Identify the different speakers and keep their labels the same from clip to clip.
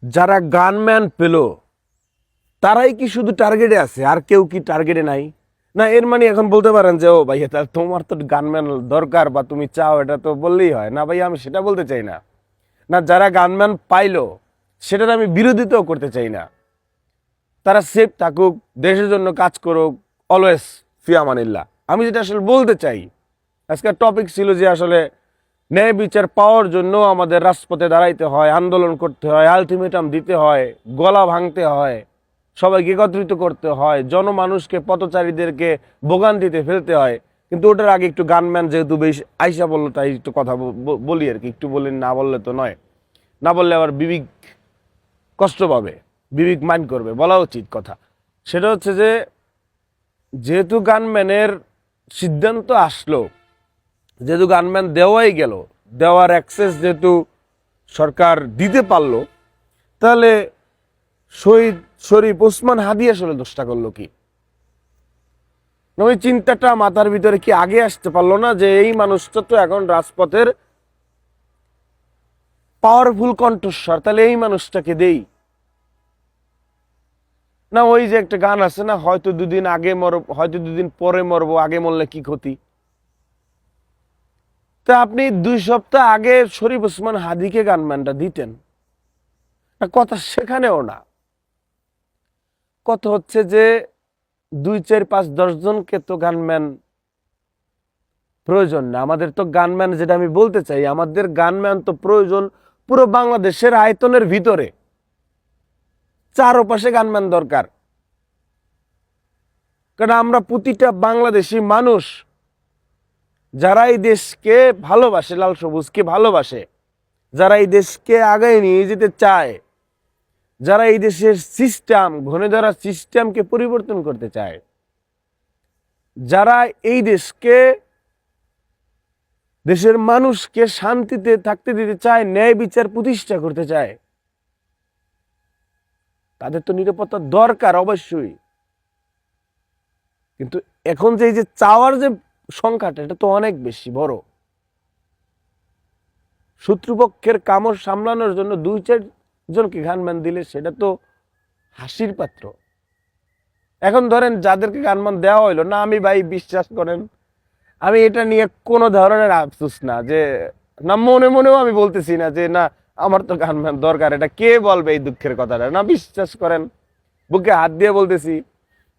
Speaker 1: যারা গানম্যান পেল তারাই কি শুধু টার্গেটে আছে, আর কেউ কি টার্গেটে নাই? না এর মানে এখন বলতে পারেন যে ও ভাইয়া তাহলে তোমার তো গানম্যান দরকার বা তুমি চাও, এটা তো বললেই হয় না ভাইয়া, আমি সেটা বলতে চাই না। না যারা গানম্যান পাইলো সেটার আমি বিরোধিতাও করতে চাই না। তারা সেফ থাকুক, দেশের জন্য কাজ করুক, অলওয়েজ ফিয়ামানিল্লাহ। আমি যেটা আসলে বলতে চাই, আজকের টপিক ছিল যে আসলে ন্যায় বিচার পাওয়ার জন্য আমাদের রাজপথে দাঁড়াইতে হয়, আন্দোলন করতে হয়, আলটিমেটাম দিতে হয়, গলা ভাঙতে হয়, সবাইকে একত্রিত করতে হয়, জনমানুষকে পথচারীদেরকে ভোগান্তিতে ফেলতে হয়। কিন্তু ওটার আগে একটু গানম্যান যেহেতু বেশ আইসা বললো তাই একটু কথা বলি আর কি, একটু বলি, না বললে তো নয়। না বললে আবার বিবেক কষ্ট পাবে, বিবেক মাইন্ড করবে, বলা উচিত কথা। সেটা হচ্ছে যে যেহেতু গানম্যানের সিদ্ধান্ত আসলো, যেহেতু গানম্যান দেওয়াই গেল, দেওয়ার অ্যাক্সেস যেহেতু সরকার দিতে পারলো, তাহলে শহীদ শরীফ ওসমান হাদি আসলে দোষটা করলো কি? ওই চিন্তাটা মাথার ভিতরে কি আগে আসতে পারলো না যে এই মানুষটা তো এখন রাজপথের পাওয়ারফুল কণ্ঠস্বর, তাহলে এই মানুষটাকে দেই না? ওই যে একটা গান আছে না, হয়তো দুদিন আগে মরব, হয়তো দুদিন পরে মরবো, আগে মরলে কি ক্ষতি। তা আপনি 2 সপ্তাহ আগে শরীফ ওসমান হাদিকে গানম্যানটা দিতেন। কথা সেখানেও না, কথা হচ্ছে যে 2 4 5 10 জনকে তো গানম্যান প্রয়োজন না। আমাদের তো গানম্যান, যেটা আমি বলতে চাই, আমাদের গানম্যান তো প্রয়োজন পুরো বাংলাদেশের আয়তনের ভিতরে, চারপাশে গানম্যান দরকার। কারণ আমরা প্রতিটা বাংলাদেশি মানুষ যারা এই দেশকে ভালোবাসে, লাল সবুজকে ভালোবাসে, যারা এই দেশকে আগায় নিয়ে যেতে চায়, যারা এই দেশের সিস্টেম, ঘনে ধরা সিস্টেমকে পরিবর্তন করতে চায়, যারা এই দেশকে, দেশের মানুষকে শান্তিতে থাকতে দিতে চায়, ন্যায় বিচার প্রতিষ্ঠা করতে চায়, তাদের তো নিরাপত্তা দরকার অবশ্যই। কিন্তু এখন যে এই যে চাওয়ার যে সংখ্যাটা, এটা তো অনেক বেশি বড়। শত্রুপক্ষের কামড় সামলানোর জন্য 2 4 জনকে গানম্যান দিলে সেটা তো হাসির পাত্র। এখন ধরেন যাদেরকে গানম্যান দেওয়া হইলো না, আমি ভাই বিশ্বাস করেন আমি এটা নিয়ে কোনো ধরনের আফসোস না, যে না মনে মনেও আমি বলতেছি না যে না আমার তো গানম্যান দরকার। এটা কে বলবে এই দুঃখের কথাটা? না বিশ্বাস করেন, বুকে হাত দিয়ে বলতেছি,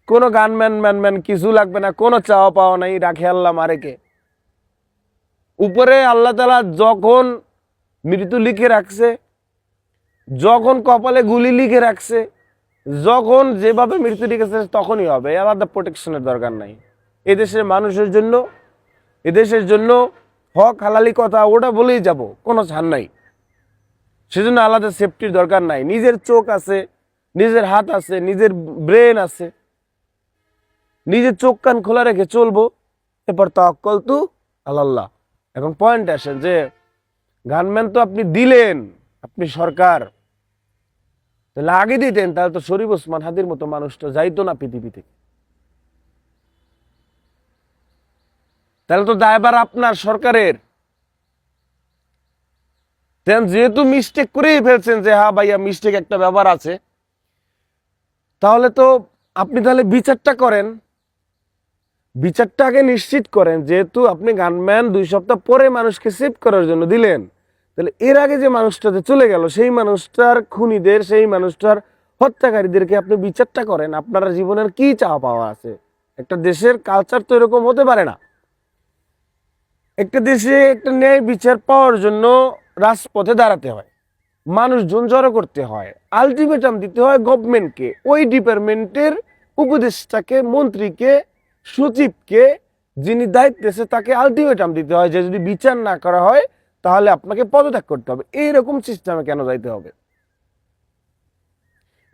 Speaker 1: কোনো গানম্যান ম্যানম্যান কিছু লাগবে না, কোনো চাওয়া পাওয়া নাই, রাখে আল্লাহ মারেকে। উপরে আল্লাহ তাআলা যখন মৃত্যু লিখে রাখছে, যখন কপালে গুলি লিখে রাখছে, যখন যেভাবে মৃত্যু লিখেছে তখনই হবে, আলাদা প্রোটেকশনের দরকার নাই। এদেশের মানুষের জন্য, এদেশের জন্য হক হালালি কথা ওটা বলেই যাব, কোনো ছাড় নাই। সেজন্য আলাদা সেফটির দরকার নাই। নিজের চোখ আছে, নিজের হাত আছে, নিজের ব্রেন আছে, নিজের চোখ কান খোলা রেখে চলবো। এরপর তাওয়াক্কুল তু আলাল্লাহ। এখন পয়েন্ট আসেন যে গানম্যান তো আপনি দিলেন, আপনি সরকার, তাহলে আগে দিতেন, তাহলে তো শরীফ ওসমান হাদির মতো মানুষ তো যাইতো না পৃথিবী থেকে। তাহলে তো দায়ভার আপনার সরকারের। যেহেতু মিস্টেক করেই ফেলছেন যে হ্যাঁ ভাইয়া মিস্টেক একটা ব্যাপার আছে, তাহলে তো আপনি তাহলে বিচারটা করেন, বিচারটা আগে নিশ্চিত করেন। যেহেতু আপনি গানম্যান 2 সপ্তাহ পরে মানুষকে সেভ করার জন্য দিলেন, তাহলে এর আগে যে মানুষটাতে চলে গেল সেই মানুষটার খুনিদের, সেই মানুষটার হত্যাকারীদেরকে আপনি বিচারটা করেন। আপনার জীবনের কি চাওয়া পাওয়া আছে? একটা দেশের কালচার তো এরকম হতে পারে না। একটা দেশে একটা ন্যায় বিচার পাওয়ার জন্য রাজপথে দাঁড়াতে হয়, মানুষজন জড়ো করতে হয়, আলটিমেটাম দিতে হয় গভর্নমেন্টকে, ওই ডিপার্টমেন্টের উপদেষ্টাকে, মন্ত্রীকে, সচিবকে, যিনি দায়িত্বে আছে তাকে আলটিমেটাম দিতে হয় যে যদি বিচার না করা হয় তাহলে আপনাকে পদত্যাগ করতে হবে। এইরকম সিস্টেমে কেন যাইতে হবে?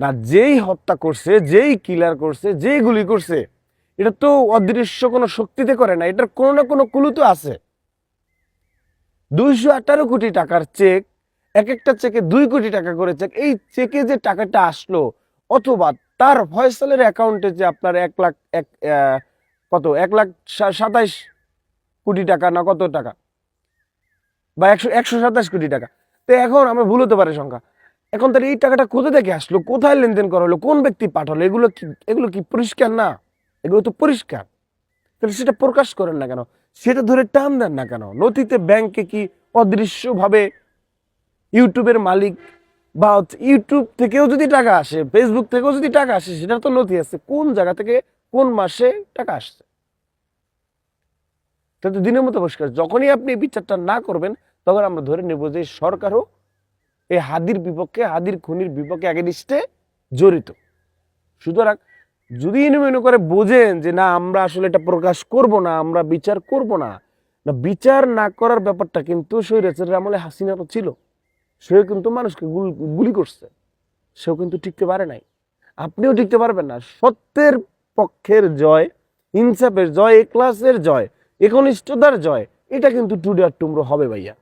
Speaker 1: না যেই হত্যা করছে, যেই কিলার করছে, যেই গুলি করছে, এটা তো অদৃশ্য কোনো শক্তিতে করে না, এটার কোনো না কোনো ক্লু তো আছে। 218 কোটি টাকার চেক, এক একটা চেকে 2 কোটি টাকা করে চেক, এই চেকে যে টাকাটা আসলো, অথবা তার ফয়সালের অ্যাকাউন্টে যে আপনার 1 লাখ কত 1,27 কোটি টাকা না কত টাকা, বা 127 কোটি টাকা। তো এখন আমরা ভুল হতে পারে সংখ্যা, এখন তার এই টাকাটা কোথা থেকে আসলো, কোথায় লেনদেন করা হলো, কোন ব্যক্তি পাঠালো, এগুলো কি পরিষ্কার না? এগুলো তো পরিষ্কার। তাহলে সেটা প্রকাশ করেন না কেন? সেটা ধরে টান দেন না কেন? নথিতে ব্যাংকে কি অদৃশ্যভাবে ইউটিউবের মালিক বা ইউটিউব থেকেও যদি টাকা আসে, ফেসবুক থেকেও যদি টাকা আসে, সেটার তো নথি আছে কোন জায়গা থেকে কোন মাসে টাকা আসছে। কিন্তু দিনের মতো পরিষ্কার। যখনই আপনি এই বিচারটা না করবেন, তখন আমরা ধরে নেব যে সরকারও এই হাদির বিপক্ষে, হাদির খুনির বিপক্ষে এগেনিস্টে জড়িত। সুতরাং যদি মনে করে বোঝেন যে না আমরা আসলে এটা প্রকাশ করব না, আমরা বিচার করব না, না বিচার না করার ব্যাপারটা কিন্তু স্বৈরাচারের আমলে হাসিনারও ছিল। সেও কিন্তু মানুষকে গুলি করছে, সেও কিন্তু টিকতে পারে নাই, আপনিও টিকতে পারবেন না। সত্যের পক্ষের জয়, ইনসাফের জয়, এক্লাসের জয়, একনিষ্ঠতার জয়, এটা কিন্তু টুডে আর টুমরো হবে ভাইয়া।